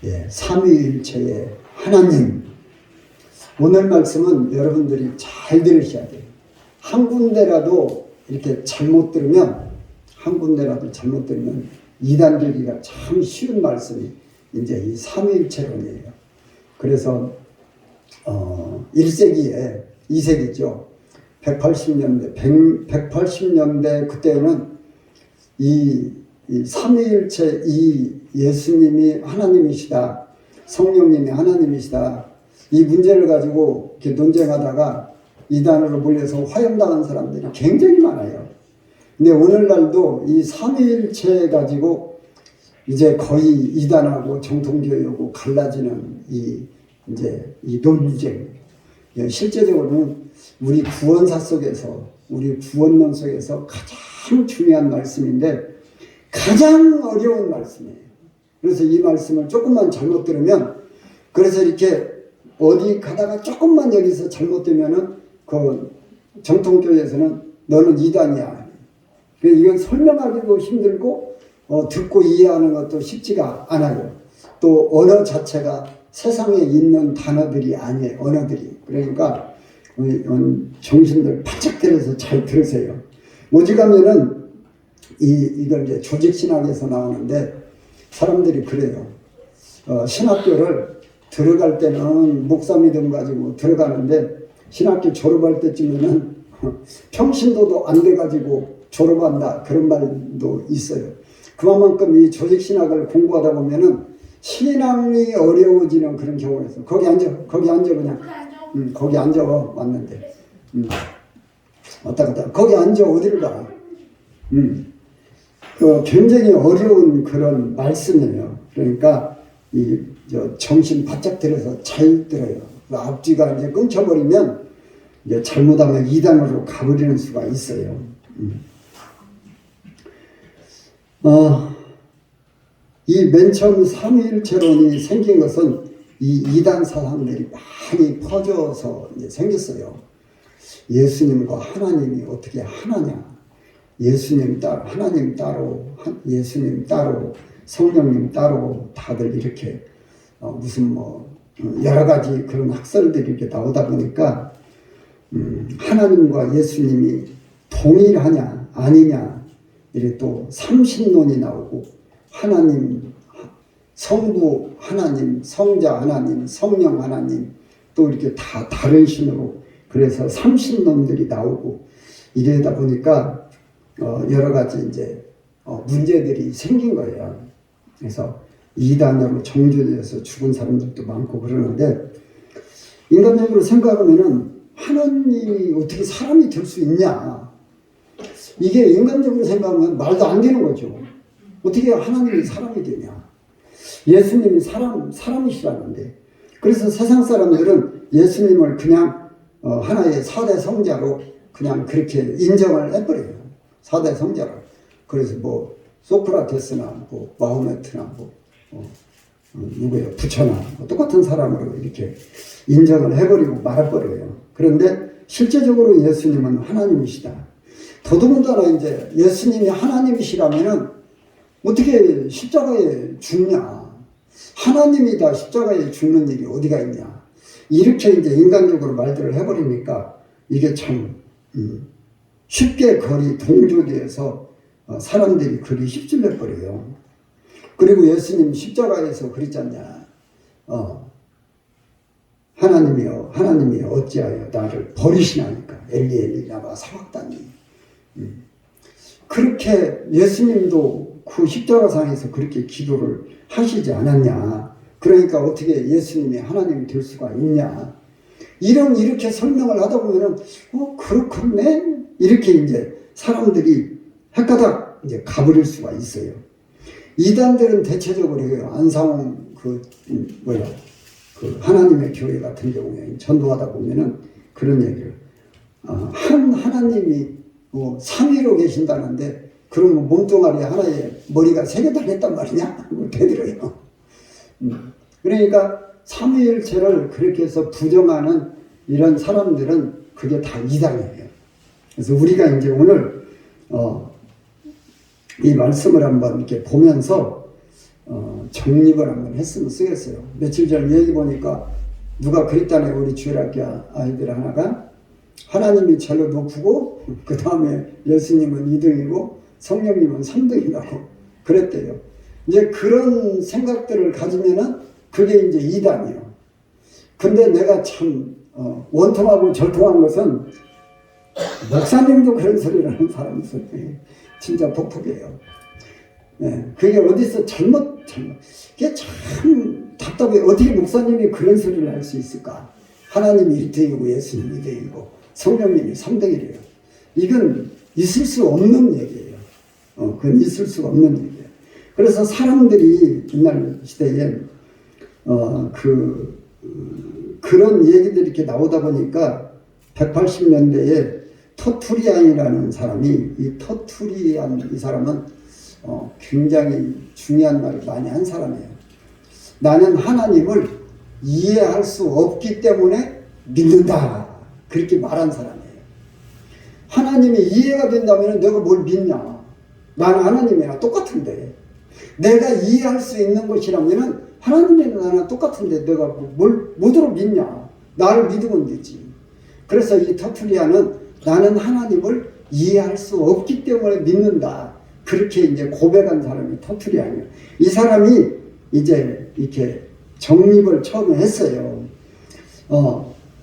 예, 삼위일체의 하나님. 오늘 말씀은 여러분들이 잘 들으셔야 돼요. 한 군데라도 이렇게 잘못 들으면, 이단 되기가 참 쉬운 말씀이 이제 이 삼위일체론이에요. 그래서 1세기에 2세기죠. 180년대 그때는 이 삼위일체, 이 예수님이 하나님이시다, 성령님이 하나님이시다, 이 문제를 가지고 이렇게 논쟁하다가 이단으로 몰려서 화형당한 사람들이 굉장히 많아요. 근데 오늘날도 이 삼위일체 가지고 이제 거의 이단하고 정통교회하고 갈라지는 이 논쟁. 실제적으로는 우리 구원사 속에서, 우리 구원론 속에서 가장 중요한 말씀인데 가장 어려운 말씀이에요. 그래서 이 말씀을 조금만 잘못 들으면, 그래서 이렇게 어디 가다가 조금만 여기서 잘못 들면은 그 정통교회에서는 너는 이단이야. 이건 설명하기도 힘들고 듣고 이해하는 것도 쉽지가 않아요. 또 언어 자체가 세상에 있는 단어들이 아니에요. 언어들이. 그러니까 정신들 바짝 들여서 잘 들으세요. 오직하면은 이걸 이제 조직신학에서 나오는데 사람들이 그래요. 신학교를 들어갈 때는 목사 믿음 가지고 들어가는데 신학교 졸업할 때쯤에는 평신도도 안 돼가지고 졸업한다, 그런 말도 있어요. 그만큼 이 조직신학을 공부하다 보면은 신앙이 어려워지는 그런 경우가 있어요. 거기 앉아 그냥. 거기 앉아 왔는데. 왔다 갔다. 거기 앉아 어디를 가. 굉장히 어려운 그런 말씀이에요. 그러니까 정신 바짝 들여서 잘 들어요. 앞뒤가 이제 끊겨버리면 이제 잘못하면 이단으로 가버리는 수가 있어요. 이 맨 처음 삼위일체론이 생긴 것은 이 이단 사상들이 많이 퍼져서 이제 생겼어요. 예수님과 하나님이 어떻게 하나냐? 예수님 따로, 하나님 따로, 예수님 따로, 성령님 따로, 다들 이렇게 무슨 여러 가지 그런 학설들이 이렇게 나오다 보니까 하나님과 예수님이 동일하냐 아니냐, 이렇게 또 삼신론이 나오고, 하나님, 성부 하나님, 성자 하나님, 성령 하나님, 또 이렇게 다 다른 신으로, 그래서 삼신론들이 나오고, 이러다 보니까 여러 가지 이제 문제들이 생긴 거예요. 그래서 이단으로 정죄돼서 죽은 사람들도 많고 그러는데, 인간적으로 생각하면은 하나님이 어떻게 사람이 될 수 있냐, 이게 인간적으로 생각하면 말도 안 되는 거죠. 어떻게 하나님이 사람이 되냐. 예수님이 사람이시라는데. 그래서 세상 사람들은 예수님을 그냥 하나의 4대 성자로 그냥 그렇게 인정을 해버려요. 4대 성자로. 그래서 소크라테스나 마호메트나 누구예요? 부처나 똑같은 사람으로 이렇게 인정을 해버리고 말아버려요. 그런데 실제적으로 예수님은 하나님이시다. 더더군다나 이제 예수님이 하나님이시라면은 어떻게 십자가에 죽냐? 하나님이 다 십자가에 죽는 일이 어디가 있냐? 이렇게 이제 인간적으로 말들을 해버리니까 이게 참 쉽게 거리 동조돼서 사람들이 그리 휩쓸려버려요. 그리고 예수님 십자가에서 그랬잖냐? 하나님이여 어찌하여 나를 버리시나니까 엘리 엘리 라마 사박다니. 그렇게 예수님도 그 십자가상에서 그렇게 기도를 하시지 않았냐? 그러니까 어떻게 예수님이 하나님이 될 수가 있냐? 이렇게 설명을 하다 보면은 그렇겠네? 이렇게 이제 사람들이 헷가닥 이제 가버릴 수가 있어요. 이단들은 대체적으로 안상홍 하나님의 교회 같은 경우에 전도하다 보면은 그런 얘기를 하나님이 삼위로 계신다는데, 그러면 몸뚱아리 하나에 머리가 3개 달렸단 말이냐? 되들어요. 그러니까 삼위일체를 그렇게 해서 부정하는 이런 사람들은 그게 다 이단이에요. 그래서 우리가 이제 오늘 이 말씀을 한번 이렇게 보면서 정립을 한번 했으면 쓰겠어요. 며칠 전 얘기 보니까 누가 그랬다네. 우리 주일학교 아이들 하나가 하나님이 제일 높고 그 다음에 예수님은 2등이고 성령님은 3등이라고 그랬대요. 이제 그런 생각들을 가지면은 그게 이제 이단이에요. 근데 내가 참 원통하고 절통한 것은 목사님도 그런 소리를 하는 사람이 있어요. 진짜 복복이에요. 네, 그게 어디서 잘못 그게 참 답답해. 어떻게 목사님이 그런 소리를 할 수 있을까? 하나님이 1등이고 예수님이 2등이고 성령님이 3등이래요. 이건 있을 수 없는 얘기예요. 그건 있을 수가 없는 얘기예요. 그래서 사람들이 옛날 시대에 그런 얘기들이 이렇게 나오다 보니까 180년대에 터투리안이라는 사람이, 이 터투리안 이 사람은 굉장히 중요한 말을 많이 한 사람이에요. 나는 하나님을 이해할 수 없기 때문에 믿는다. 그렇게 말한 사람이에요. 하나님이 이해가 된다면 내가 뭘 믿냐? 나는 하나님이랑 똑같은데. 내가 이해할 수 있는 것이라면 하나님이랑 나랑 똑같은데 내가 뭐로 믿냐? 나를 믿으면 되지. 그래서 이 터투리안은 나는 하나님을 이해할 수 없기 때문에 믿는다. 그렇게 이제 고백한 사람이 터투리안이에요. 이 사람이 이제 이렇게 정립을 처음에 했어요.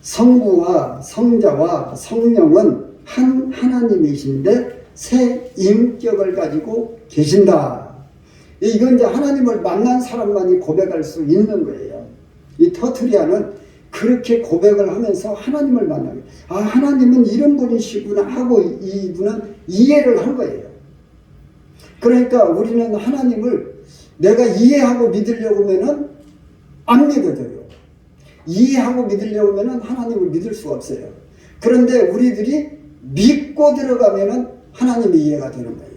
성부와 성자와 성령은 한 하나님이신데 세 인격을 가지고 계신다. 이건 이제 하나님을 만난 사람만이 고백할 수 있는 거예요. 이 터투리안은 그렇게 고백을 하면서 하나님을 만나요. 아, 하나님은 이런 분이시구나 하고 이분은 이해를 한 거예요. 그러니까 우리는 하나님을 내가 이해하고 믿으려고 하면은 안 믿어져요. 이해하고 믿으려고 하면은 하나님을 믿을 수가 없어요. 그런데 우리들이 믿고 들어가면은 하나님이 이해가 되는 거예요.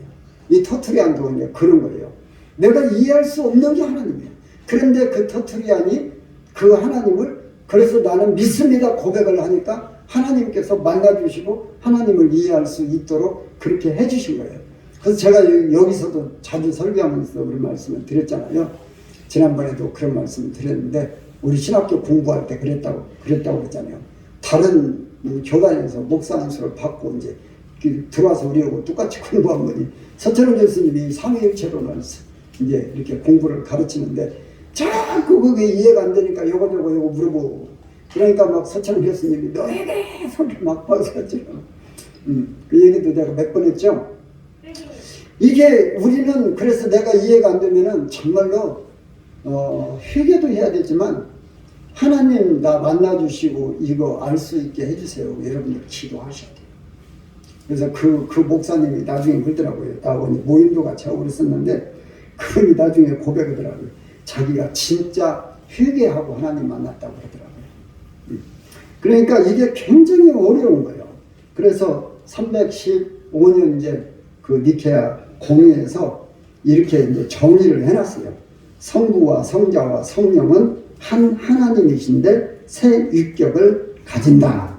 이 터투리안도 이제 그런 거예요. 내가 이해할 수 없는 게 하나님이에요. 그런데 그 터투리안이 그 하나님을 그래서 나는 믿습니다 고백을 하니까 하나님께서 만나주시고 하나님을 이해할 수 있도록 그렇게 해주신 거예요. 그래서 제가 여기서도 자주 설교하면서 그런 말씀을 드렸잖아요. 지난번에도 그런 말씀을 드렸는데 우리 신학교 공부할 때 그랬다고 그랬잖아요. 다른 교단에서 목사 안수를 받고 이제 들어와서 우리하고 똑같이 공부한 거니 서천원 교수님이 삼위일체론을 이제 이렇게 공부를 가르치는데 자꾸 그게 이해가 안 되니까 요거 물어보고 그러니까 막 서천원 교수님이 너에게 소리 막 박수쳤죠. 그 얘기도 내가 몇 번 했죠. 이게 우리는 그래서 내가 이해가 안 되면은 정말로 회개도 해야 되지만 하나님 나 만나주시고 이거 알 수 있게 해주세요. 여러분들 기도하셔야 돼요. 그래서 그 목사님이 나중에 그러더라고요. 나하고 모임도 같이 하고 그랬었는데 그분이 나중에 고백하더라고요. 자기가 진짜 회개하고 하나님 만났다고 그러더라고요. 그러니까 이게 굉장히 어려운 거예요. 그래서 315년 이제 그 니케아 공의에서 이렇게 이제 정의를 해놨어요. 성부와 성자와 성령은 한 하나님이신데 세 위격을 가진다.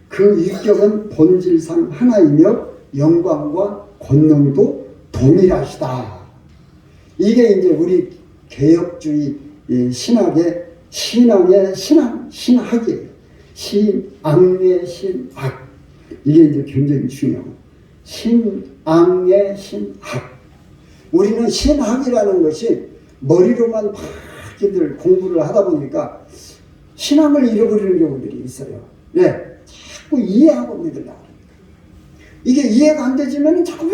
그 위격은 본질상 하나이며 영광과 권능도 동일하시다. 이게 이제 우리 개혁주의 신학의 신앙이에요. 신앙의 신학. 이게 이제 굉장히 중요해요. 신앙의 신학. 우리는 신학이라는 것이 머리로만 막들 공부를 하다 보니까 신앙을 잃어버리는 경우들이 있어요. 왜? 자꾸 이해하고 믿으려고 합니다. 이게 이해가 안 되지면 자꾸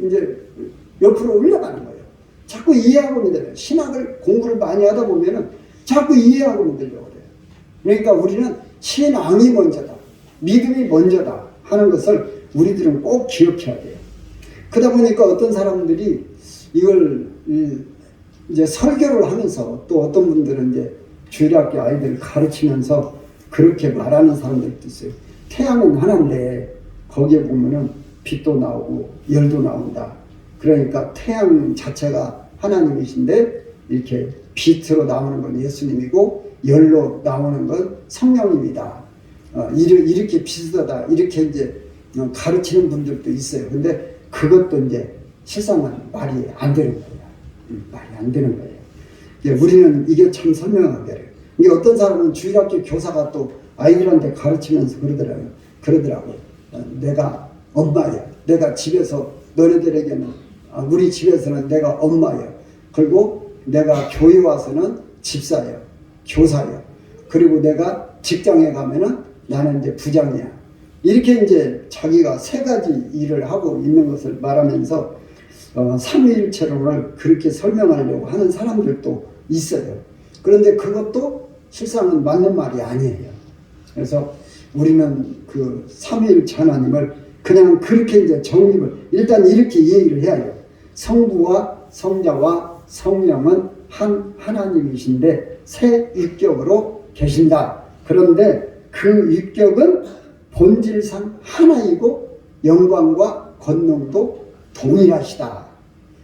이제 옆으로 올라가는 거예요. 자꾸 이해하고 믿으려고. 신학을 공부를 많이 하다 보면은 자꾸 이해하고 믿으려고 그래요. 그러니까 우리는 신앙이 먼저다. 믿음이 먼저다 하는 것을 우리들은 꼭 기억해야 돼요. 그러다 보니까 어떤 사람들이 이걸 이제 설교를 하면서 또 어떤 분들은 이제 주일학교 아이들을 가르치면서 그렇게 말하는 사람들도 있어요. 태양은 하나인데 거기에 보면은 빛도 나오고 열도 나온다. 그러니까 태양 자체가 하나님이신데 이렇게 빛으로 나오는 건 예수님이고 열로 나오는 건 성령님이다. 이렇게 비슷하다. 이렇게 이제 가르치는 분들도 있어요. 근데 그것도 이제 실상은 말이 안 되는 거예요. 말이 안 되는 거예요. 예, 우리는 이게 참 설명하게 돼요. 이게 어떤 사람은 주일학교 교사가 또 아이들한테 가르치면서 그러더라고요. 내가 엄마야. 내가 집에서 너네들에게는 우리 집에서는 내가 엄마야. 그리고 내가 교회 와서는 집사야. 교사야. 그리고 내가 직장에 가면은 나는 이제 부장이야. 이렇게 이제 자기가 세 가지 일을 하고 있는 것을 말하면서 삼위일체론을 그렇게 설명하려고 하는 사람들도 있어요. 그런데 그것도 실상은 맞는 말이 아니에요. 그래서 우리는 그 삼위일체 하나님을 그냥 그렇게 이제 정립을 일단 이렇게 이해를 해야 해요. 성부와 성자와 성령은 한 하나님이신데 세 위격으로 계신다. 그런데 그 위격은 본질상 하나이고 영광과 권능도 동일하시다.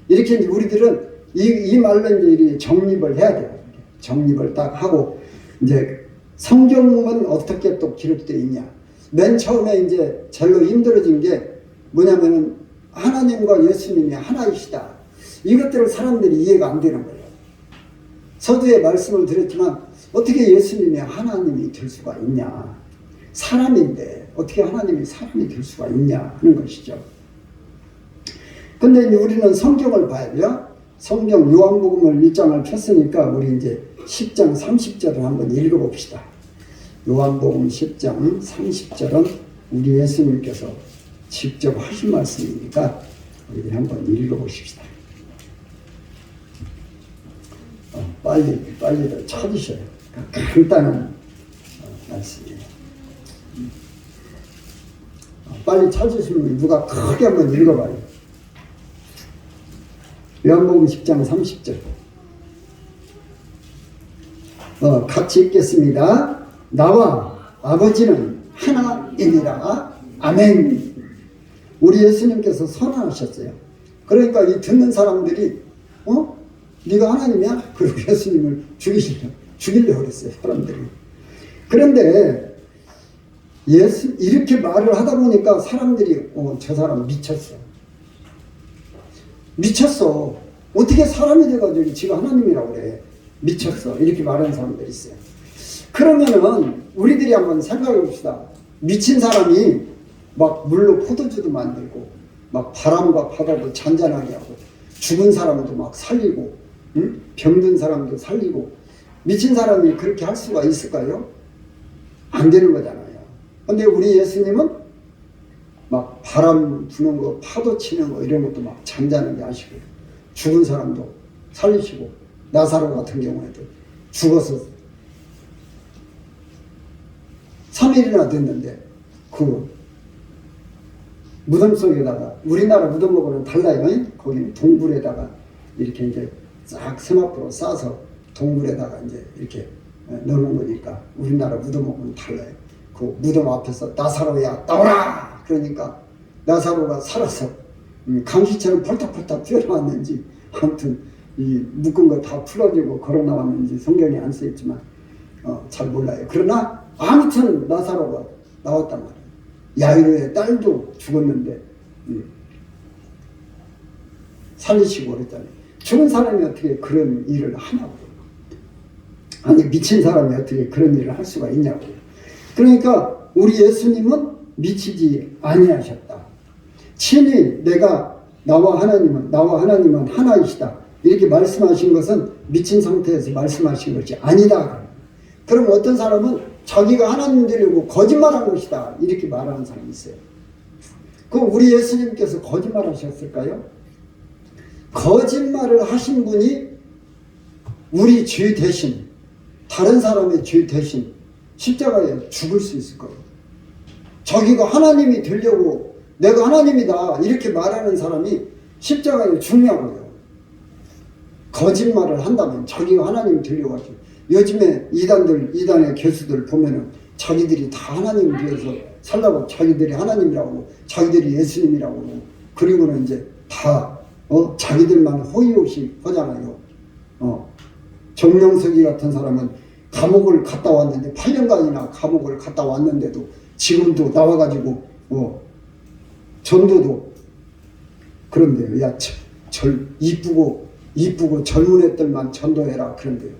이렇게 이제 우리들은 이 말로 이제 정립을 해야 돼요. 정립을 딱 하고 이제 성경은 어떻게 또 기록되어 있냐. 맨 처음에 이제 절로 힘들어진 게 뭐냐면은 하나님과 예수님이 하나이시다. 이것들을 사람들이 이해가 안 되는 거예요. 서두에 말씀을 드렸지만 어떻게 예수님이 하나님이 될 수가 있냐. 사람인데 어떻게 하나님이 사람이 될 수가 있냐 하는 것이죠. 근데 우리는 성경을 봐야 돼요. 성경 요한복음을 1장을 폈으니까 우리 이제 10장 30절을 한번 읽어봅시다. 요한복음 10장 30절은 우리 예수님께서 직접 하신 말씀이니까 우리 한번 읽어보십시다. 빨리들 찾으셔요. 간단한 말씀이에요. 빨리 찾으시면 누가 크게 한번 읽어봐요. 요한복음 10장 30절. 같이 읽겠습니다. 나와 아버지는 하나이니라. 아멘. 우리 예수님께서 선언하셨어요. 그러니까 이 듣는 사람들이 네가 하나님이야? 그리고 예수님을 죽이려고 그랬어요. 사람들이. 그런데 이렇게 말을 하다 보니까 사람들이 저 사람 미쳤어. 어떻게 사람이 돼가지고 지가 하나님이라고 그래. 미쳤어. 이렇게 말하는 사람들이 있어요. 그러면은 우리들이 한번 생각해 봅시다. 미친 사람이 막 물로 포도주도 만들고 막 바람과 바다도 잔잔하게 하고 죽은 사람도 막 살리고 병든 사람도 살리고 미친 사람이 그렇게 할 수가 있을까요? 안 되는 거잖아요. 근데 우리 예수님은 막 바람 부는 거, 파도 치는 거 이런 것도 막 잔잔하게 하시고 죽은 사람도 살리시고 나사로 같은 경우에도 죽어서 3일이나 됐는데 그 무덤 속에다가 우리나라 무덤하고는 달라요. 거기는 동굴에다가 이렇게 이제 싹 세마포로 싸서 동굴에다가 이제 이렇게 넣는 거니까 우리나라 무덤하고는 달라요. 그 무덤 앞에서 나사로야 나오라! 그러니까 나사로가 살아서 강시처럼 펄떡펄떡 뛰어나왔는지 아무튼 이 묶은 거 다 풀어지고 걸어 나왔는지 성경에 안 써있지만 잘 몰라요. 그러나 아무튼 나사로가 나왔단 말이에요. 야이로의 딸도 죽었는데 살리시고 그랬잖아요. 죽은 사람이 어떻게 그런 일을 하냐고. 아니 미친 사람이 어떻게 그런 일을 할 수가 있냐고. 그러니까 우리 예수님은 미치지 아니하셨다. 친히 나와 하나님은 하나이시다. 이렇게 말씀하신 것은 미친 상태에서 말씀하신 것이 아니다. 그럼 어떤 사람은 자기가 하나님 되려고 거짓말한 것이다. 이렇게 말하는 사람이 있어요. 그럼 우리 예수님께서 거짓말하셨을까요? 거짓말을 하신 분이 우리 죄 대신 다른 사람의 죄 대신 십자가에 죽을 수 있을 거예요. 자기가 하나님이 되려고 내가 하나님이다 이렇게 말하는 사람이 십자가에 죽냐고요. 거짓말을 한다면 자기가 하나님이 되려고 하죠. 요즘에 이단의 교수들 보면은 자기들이 다 하나님 위해서 살라고 자기들이 하나님이라고 하고 자기들이 예수님이라고 하고 그리고는 이제 다 자기들만 호의호식 하잖아요. 정명석이 같은 사람은 감옥을 갔다 왔는데 8년간이나 감옥을 갔다 왔는데도 지금도 나와가지고 전도도 그런데요. 야, 절 이쁘고 이쁘고 젊은 애들만 전도해라 그런데요.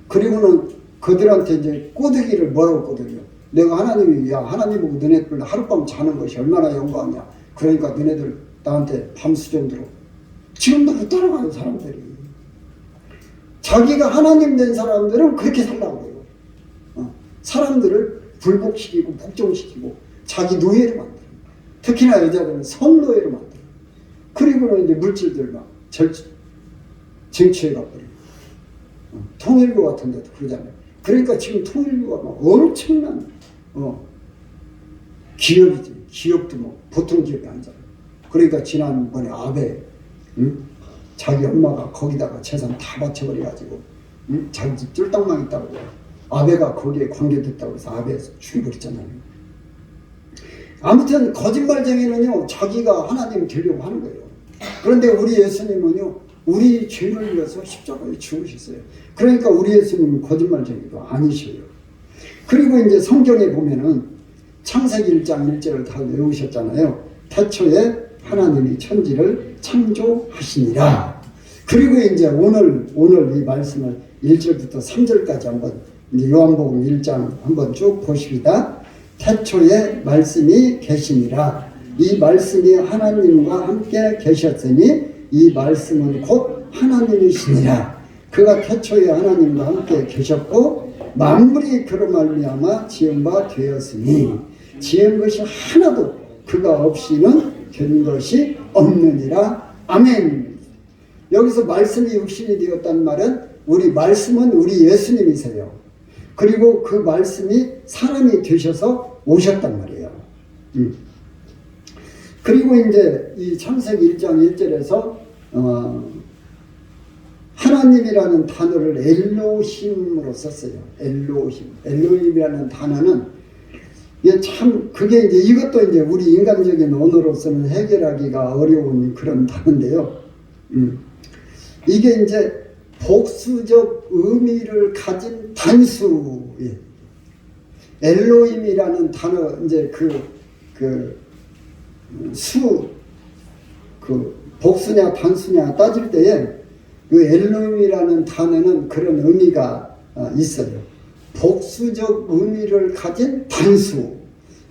그리고는 그들한테 이제 꼬드기를 뭐라고 꼬드겨? 내가 하나님이 야 하나님 보고 너네들 하룻밤 자는 것이 얼마나 영광이야. 그러니까 너네들 나한테 밤수정들어. 지금도 못 따라가는 사람들이. 자기가 하나님 된 사람들은 그렇게 살라고 해요. 사람들을 불복시키고 복종시키고 자기 노예로 만들어. 특히나 여자들은 선노예로 만들어. 그리고는 이제 물질들만 쟁취해 가버려. 통일교 같은 데도 그러잖아요. 그러니까 지금 통일교가 막 엄청난 기업이지. 기업도 뭐 보통 기업이 아니잖아요. 그러니까 지난번에 아베 자기 엄마가 거기다가 재산 다 바쳐버려가지고 자기 집 쫄딱망 있다고 아베가 거기에 관계됐다고 해서 아베 죽여버렸잖아요. 아무튼 거짓말쟁이는요 자기가 하나님 되려고 하는 거예요. 그런데 우리 예수님은요 우리 죄를 위해서 십자가에 죽으셨어요. 그러니까 우리 예수님은 거짓말쟁이도 아니셔요. 그리고 이제 성경에 보면은 창세기 1장 1절을 다 외우셨잖아요. 태초에 하나님이 천지를 창조하시니라. 그리고 이제 오늘 이 말씀을 1절부터 3절까지 한번 이제 요한복음 1장 한번 쭉 보십니다. 태초에 말씀이 계시니라. 이 말씀이 하나님과 함께 계셨으니 이 말씀은 곧 하나님이시니라. 그가 태초에 하나님과 함께 계셨고 만물이 그로 말미암아 지은 바 되었으니 지은 것이 하나도 그가 없이는 된 것이 없느니라. 아멘. 여기서 말씀이 육신이 되었다는 말은 우리 말씀은 우리 예수님이세요. 그리고 그 말씀이 사람이 되셔서 오셨단 말이에요. 그리고 이제 이 창세기 1장 1절에서 하나님이라는 단어를 엘로힘으로 썼어요. 엘로힘이라는 단어는 이게 참 그게 이제 이것도 이제 우리 인간적인 언어로서는 해결하기가 어려운 그런 단어인데요. 이게 이제 복수적 의미를 가진 단수예요. 엘로힘이라는 단어 이제 복수냐 단수냐 따질 때에 그 엘로힘이라는 단어는 그런 의미가 있어요. 복수적 의미를 가진 단수.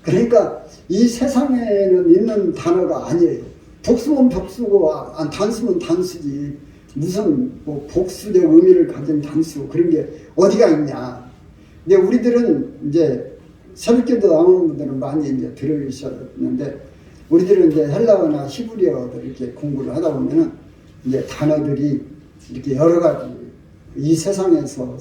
그러니까 이 세상에는 있는 단어가 아니에요. 복수면 복수고 단수면 단수지. 무슨 뭐 복수적 의미를 가진 단수 그런 게 어디가 있냐. 근데 우리들은 이제 새벽기도 나오는 분들은 많이 이제 들으셨는데 우리들은 이제 헬라어나 히브리어를 이렇게 공부를 하다 보면은 이제 단어들이 이렇게 여러 가지 이 세상에서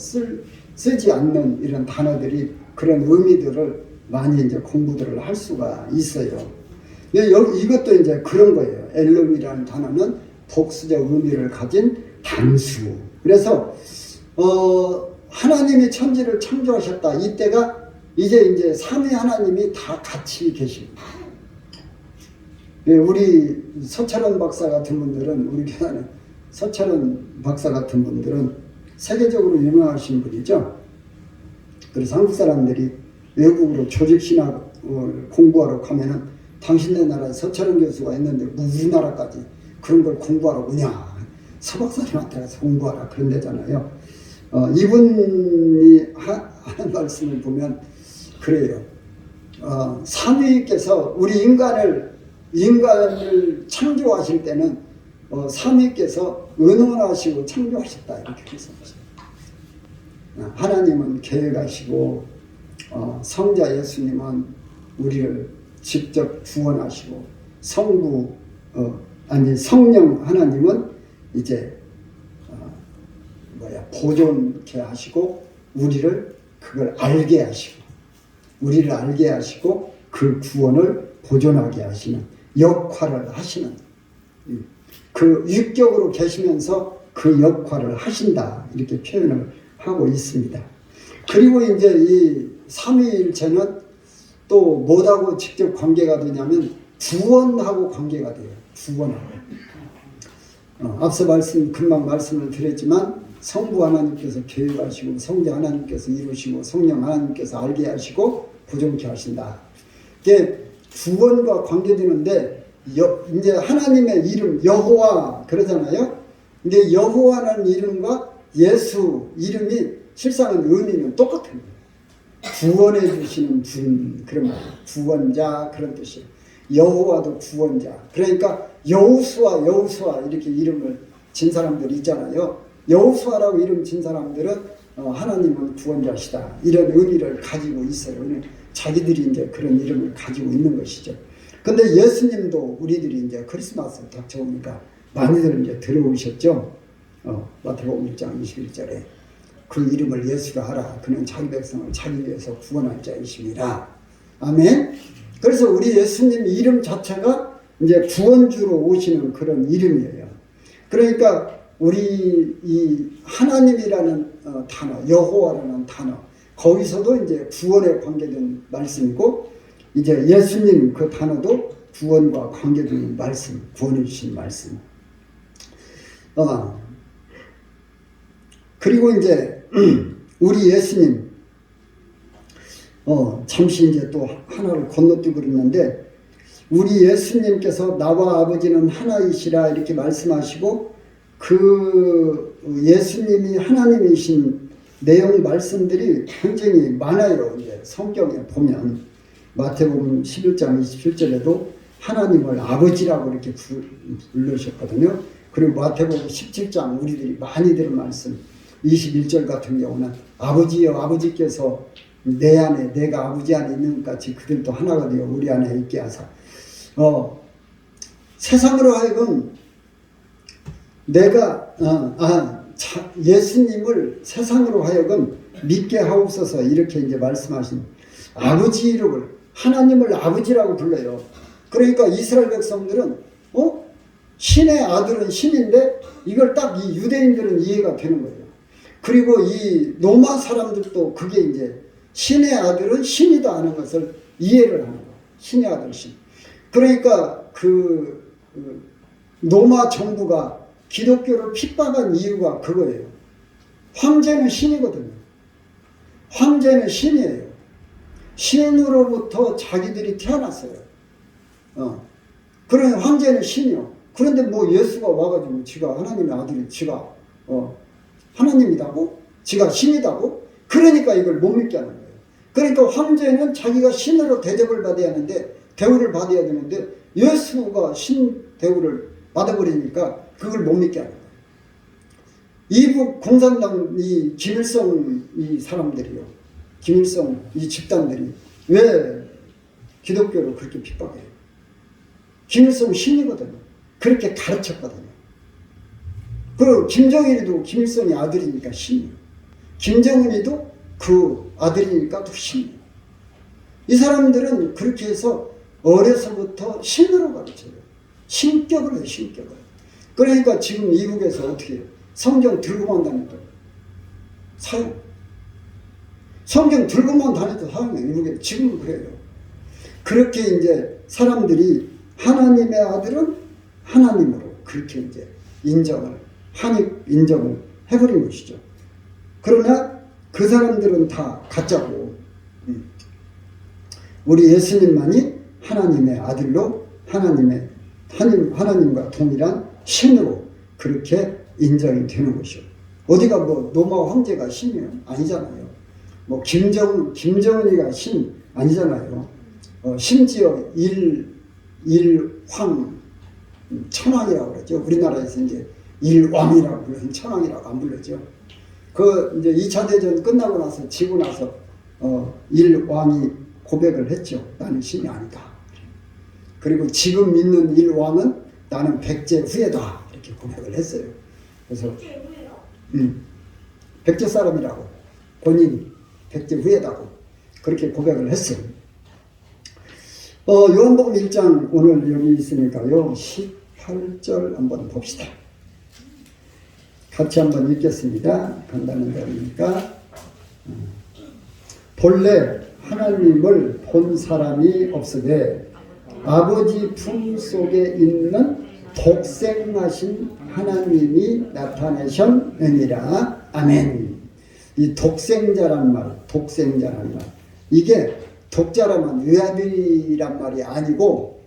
쓰지 않는 이런 단어들이 그런 의미들을 많이 이제 공부들을 할 수가 있어요. 근데 이것도 이제 그런 거예요. 엘롬이라는 단어는 복수적 의미를 가진 단수. 그래서 하나님이 천지를 창조하셨다. 이때가 이제 삼위 하나님이 다 같이 계십니다. 우리 서철원 박사 같은 분들은 우리 교단에 서철원 박사 같은 분들은 세계적으로 유명하신 분이죠. 그래서 한국 사람들이 외국으로 조직신학을 공부하러 가면은 당신네 나라에 서철원 교수가 있는데 우리나라까지 그런 걸 공부하러 오냐. 서박사님한테 가서 공부하라 그런 데잖아요. 이분이 하는 말씀을 보면 그래요. 삼위께서 우리 인간을 창조하실 때는 삼위께서 은원하시고 창조하셨다 이렇게 말씀하셨어요. 하나님은 계획하시고 성자 예수님은 우리를 직접 구원하시고 성령 하나님은 이제 보존케 하시고 우리를 그걸 알게 하시고 그 구원을 보존하게 하시는 역할을 하시는 그 육격으로 계시면서 그 역할을 하신다 이렇게 표현을 하고 있습니다. 그리고 이제 이 삼위일체는 또 뭐하고 직접 관계가 되냐면 구원하고 관계가 돼요. 구원하고. 앞서 금방 말씀을 드렸지만 성부 하나님께서 계획하시고 성자 하나님께서 이루시고 성령 하나님께서 알게 하시고 보존케 하신다. 이게 구원과 관계되는데 이제 하나님의 이름 여호와 그러잖아요. 근데 여호와라는 이름과 예수 이름이 실상은 의미는 똑같은 거예요. 구원해 주시는 분, 그런 말이에요. 구원자, 그런 뜻이에요. 여호와도 구원자. 그러니까 여호수아 이렇게 이름을 진 사람들이 있잖아요. 여호수아라고 이름 진 사람들은 하나님은 구원자시다, 이런 의미를 가지고 있어요. 자기들이 이제 그런 이름을 가지고 있는 것이죠. 근데 예수님도 우리들이 이제 크리스마스 닥쳐오니까 많이들 이제 들어오셨죠. 마태복음 1장 21절에 그 이름을 예수라 하라. 그는 자기 백성을 자기 위해서 구원할 자이심이라. 아멘. 그래서 우리 예수님 이름 자체가 이제 구원주로 오시는 그런 이름이에요. 그러니까 우리 이 하나님이라는 단어, 여호와라는 단어, 거기서도 이제 구원에 관계된 말씀이고, 이제 예수님 그 단어도 구원과 관계된 말씀, 구원해 주신 말씀. 그리고 이제 우리 예수님 잠시 이제 또 하나를 건너뛰고 그랬는데, 우리 예수님께서 나와 아버지는 하나이시라 이렇게 말씀하시고, 그 예수님이 하나님이신 내용 말씀들이 굉장히 많아요. 이제 성경에 보면 마태복음 11장 27절에도 하나님을 아버지라고 이렇게 부르셨거든요. 그리고 마태복음 17장 우리들이 많이 들은 말씀 21절 같은 경우는 아버지여, 아버지께서 내 안에, 내가 아버지 안에 있는 것 같이 그들도 하나가 되어 우리 안에 있게 하사. 세상으로 하여금 내가 예수님을 세상으로 하여금 믿게 하옵소서 이렇게 이제 말씀하신 아버지 이름을, 하나님을 아버지라고 불러요. 그러니까 이스라엘 백성들은 신의 아들은 신인데 이걸 딱 이 유대인들은 이해가 되는 거예요. 그리고 이 로마 사람들도 그게 이제 신의 아들은 신이다 하는 것을 이해를 하는 거예요. 신의 아들 신. 그러니까 그 로마 정부가 기독교를 핍박한 이유가 그거예요. 황제는 신이거든요. 황제는 신이에요. 신으로부터 자기들이 태어났어요. 그러면 황제는 신이요. 그런데 뭐 예수가 와가지고 지가 하나님의 아들이 지가 하나님이다고? 지가 신이다고? 그러니까 이걸 못 믿게 하는 거예요. 그러니까 황제는 자기가 신으로 대접을 받아야 하는데, 대우를 받아야 되는데, 예수가 신 대우를 받아버리니까 그걸 못 믿게 하는 거예요. 이북 공산당 이 김일성 이 사람들이요, 김일성 이 집단들이 왜 기독교를 그렇게 핍박해요? 김일성 신이거든요. 그렇게 가르쳤거든요. 그리고 김정일이도 김일성의 아들이니까 신이에요. 김정은이도 그 아들이니까 또 신이에요. 이 사람들은 그렇게 해서 어려서부터 신으로 가르쳐요. 신격을 해요, 신격을. 그러니까 지금 미국에서 어떻게 해요? 성경 들고만 다녀도 사용. 성경 들고만 다녀도 사용해요. 미국에 지금은 그래요. 그렇게 이제 사람들이 하나님의 아들은 하나님으로 그렇게 이제 인정을 해버린 것이죠. 그러나 그 사람들은 다 가짜고, 우리 예수님만이 하나님의 아들로 하나님과 동일한 신으로 그렇게 인정이 되는 것이요. 어디가 뭐 로마 황제가 신이요? 아니잖아요. 뭐 김정은이가 신 아니잖아요. 심지어 일황 천황이라고 그러죠. 우리나라에서 이제 일왕이라고 불러요. 천황이라고 안 불렀죠. 그 이제 2차 대전 끝나고 나서 지고 나서 일왕이 고백을 했죠. 나는 신이 아니다. 그리고 지금 믿는 일왕은 나는 백제 후예다 이렇게 고백을 했어요. 그래서 백제 사람이라고 본인이 백제 후예다고 그렇게 고백을 했어요. 요한복음 1장 오늘 여기 있으니까요. 18절 한번 봅시다. 같이 한번 읽겠습니다. 간단한 대로니까. 본래 하나님을 본 사람이 없으되 아버지 품 속에 있는 독생하신 하나님이 나타내셨느니라. 아멘. 이 독생자란 말, 이게 독자라면 외아들이란 말이 아니고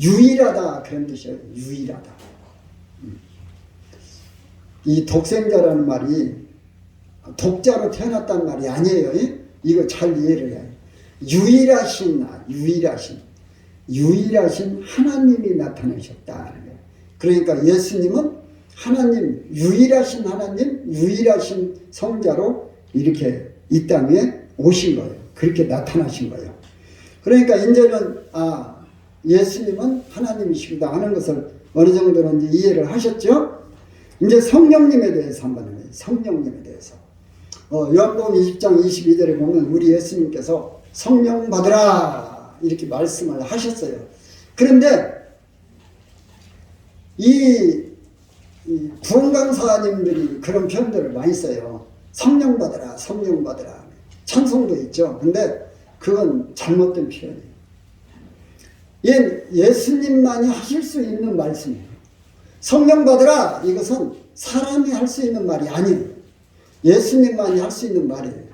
유일하다 그런 뜻이에요. 유일하다. 이 독생자라는 말이 독자로 태어났다는 말이 아니에요. 이거 잘 이해를 해요. 유일하신 하나님이 나타나셨다. 그러니까 예수님은 하나님, 유일하신 하나님, 유일하신 성자로 이렇게 이 땅에 오신 거예요. 그렇게 나타나신 거예요. 그러니까 이제는 예수님은 하나님이시구나 하는 것을 어느 정도는 이제 이해를 하셨죠? 이제 성령님에 대해서 한번 해요. 성령님에 대해서. 요한복음 20장 22절에 보면 우리 예수님께서 성령 받으라 이렇게 말씀을 하셨어요. 그런데 이 구원강사님들이 그런 표현들을 많이 써요. 성령 받으라, 성령 받으라. 찬송도 있죠. 근데 그건 잘못된 표현이에요. 예수님만이 하실 수 있는 말씀이에요. 성령 받으라 이것은 사람이 할 수 있는 말이 아니에요. 예수님만이 할 수 있는 말이에요.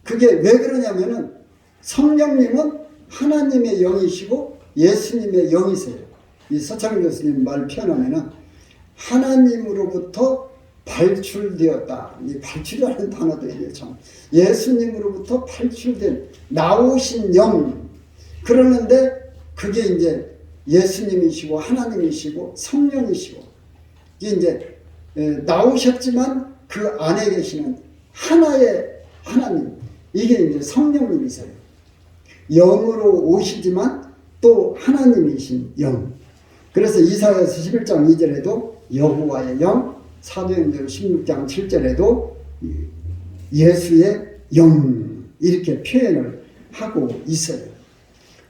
그게 왜 그러냐면은 성령님은 하나님의 영이시고 예수님의 영이세요. 이 서창 교수님 말 표현하면은 하나님으로부터 발출되었다. 이 발출이라는 단어도 이게 참 예수님으로부터 발출된 나오신 영. 그러는데 그게 이제 예수님이시고 하나님이시고 성령이시고 이게 이제 나오셨지만 그 안에 계시는 하나의 하나님, 이게 이제 성령님이세요. 영으로 오시지만 또 하나님이신 영. 그래서 이사야서 11장 2절에도 여호와의 영, 사도행전 16장 7절에도 예수의 영 이렇게 표현을 하고 있어요.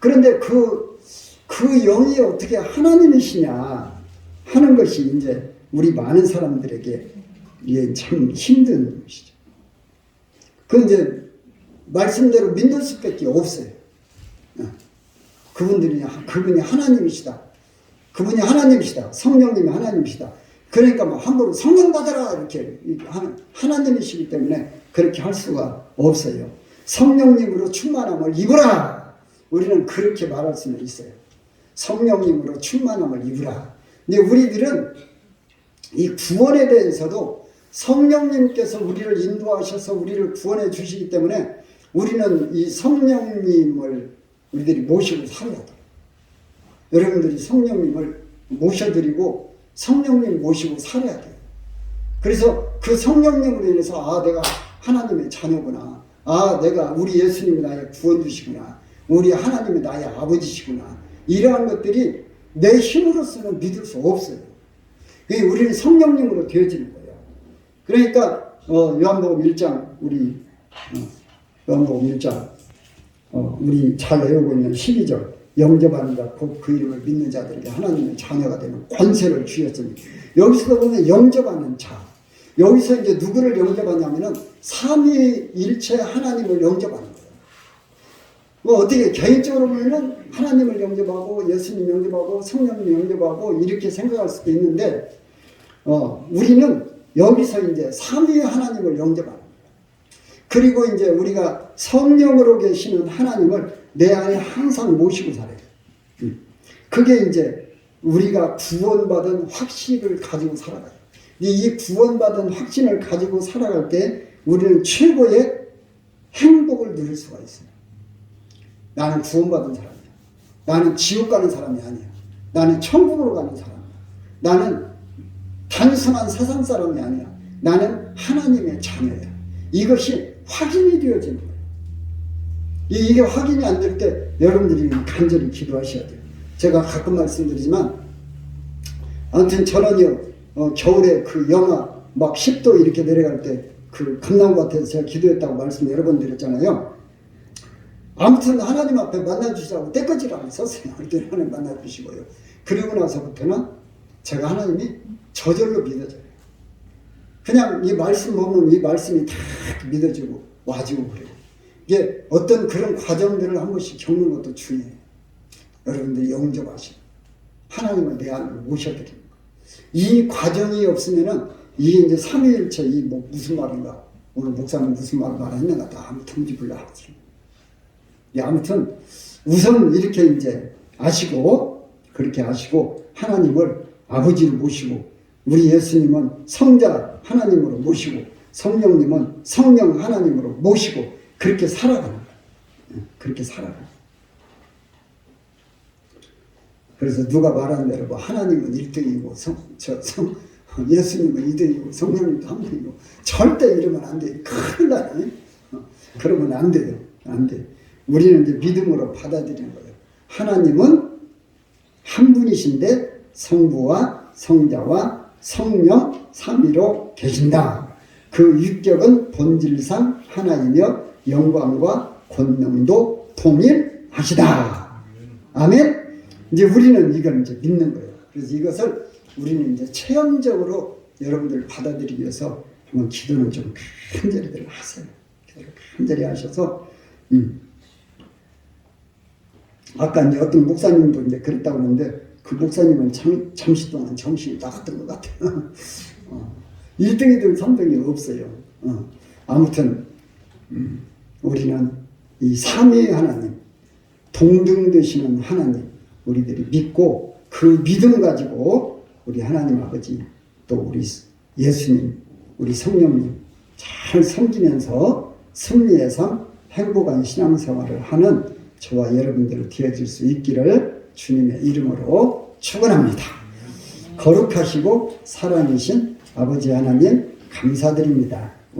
그런데 그 영이 어떻게 하나님이시냐 하는 것이 이제 우리 많은 사람들에게 참 힘든 것이죠. 그 이제 말씀대로 믿는 수밖에 없어요. 그분이 하나님이시다. 그분이 하나님이시다. 성령님이 하나님이시다. 그러니까 뭐 함부로 성령 받아라 이렇게 하나님이시기 때문에 그렇게 할 수가 없어요. 성령님으로 충만함을 입으라. 우리는 그렇게 말할 수는 있어요. 성령님으로 충만함을 입으라. 근데 우리들은 이 구원에 대해서도 성령님께서 우리를 인도하셔서 우리를 구원해 주시기 때문에 우리는 이 성령님을 우리들이 모시고 살아야 돼요. 여러분들이 성령님을 모셔드리고 성령님 모시고 살아야 돼요. 그래서 그 성령님으로 인해서 내가 하나님의 자녀구나. 내가 우리 예수님이 나의 구원주시구나. 우리 하나님이 나의 아버지시구나. 이러한 것들이 내 힘으로서는 믿을 수 없어요. 우리는 성령님으로 되어지는 거예요. 그러니까 요한복음 1장 요한복음 1장 우리 잘 외우고 있는 12절 영접하는 자 곧 그 이름을 믿는 자들에게 하나님의 자녀가 되는 권세를 주셨으니 여기서 보면 영접하는 자 여기서 이제 누구를 영접하냐면은 삼위일체 하나님을 영접하는 거예요. 어떻게 개인적으로 보면 하나님을 영접하고 예수님 영접하고 성령님 영접하고 이렇게 생각할 수도 있는데 우리는 여기서 이제 삼위 하나님을 영접하는 거예요. 그리고 이제 우리가 성령으로 계시는 하나님을 내 안에 항상 모시고 살아요. 그게 이제 우리가 구원받은 확신을 가지고 살아가요. 이 구원받은 확신을 가지고 살아갈 때 우리는 최고의 행복을 누릴 수가 있어요. 나는 구원받은 사람이야. 나는 지옥 가는 사람이 아니야. 나는 천국으로 가는 사람이야. 나는 단순한 세상 사람이 아니야. 나는 하나님의 자녀야. 이것이 확인이 되어지는 거예요. 이게 확인이 안 될 때 여러분들이 간절히 기도하셔야 돼요. 제가 가끔 말씀드리지만 아무튼 저는요 겨울에 그 영하 막 10도 이렇게 내려갈 때 그 감나무밭에서 제가 기도했다고 말씀 여러 번 드렸잖아요. 아무튼 하나님 앞에 만나주시라고 때까지라고 썼어요. 그때 하나님 만나주시고요. 그리고 나서부터는 제가 하나님이 저절로 믿어져요. 그냥 이 말씀 보면 이 말씀이 다 믿어지고 와지고 그래요. 이게 어떤 그런 과정들을 한 번씩 겪는 것도 중요해요. 여러분들이 영접하시고 하나님을 내 안으로 모셔드리는 거. 이 과정이 없으면은 이게 이제 삼위일체 무슨 말인가 오늘 목사님 무슨 말을 말했는가 다 아무 통지불능하지. 아무튼 우선 이렇게 이제 아시고 그렇게 아시고 하나님을 아버지로 모시고 우리 예수님은 성자 하나님으로 모시고 성령님은 성령 하나님으로 모시고 그렇게 살아가는 거예요. 그렇게 살아가는 거예요. 그래서 누가 말한 대로 뭐 하나님은 1등이고 예수님은 2등이고 성령님도 3등이고 절대 이러면 안 돼요. 큰일 나네. 그러면 안 돼요. 안 돼요. 우리는 이제 믿음으로 받아들이는 거예요. 하나님은 한 분이신데 성부와 성자와 성령 삼위로 계신다. 그 유격은 본질상 하나이며 영광과 권능도 동일하시다. 아멘. 이제 우리는 이걸 이제 믿는 거예요. 그래서 이것을 우리는 이제 체험적으로 여러분들 받아들이기 위해서 한번 기도는 좀 간절히들 하세요. 기도를 간절히 하셔서 아까 이제 어떤 목사님도 이제 그랬다고 하는데 그 목사님은 잠시 동안 정신이 나갔던 것 같아요. 1등이든 3등이 없어요. 아무튼 우리는 이 삼위의 하나님, 동등 되시는 하나님 우리들이 믿고 그 믿음 가지고 우리 하나님 아버지 또 우리 예수님, 우리 성령님 잘 섬기면서 승리의 삶, 행복한 신앙생활을 하는 저와 여러분들을 되어질 수 있기를 주님의 이름으로 축원합니다. 거룩하시고 살아계신 아버지 하나님 감사드립니다.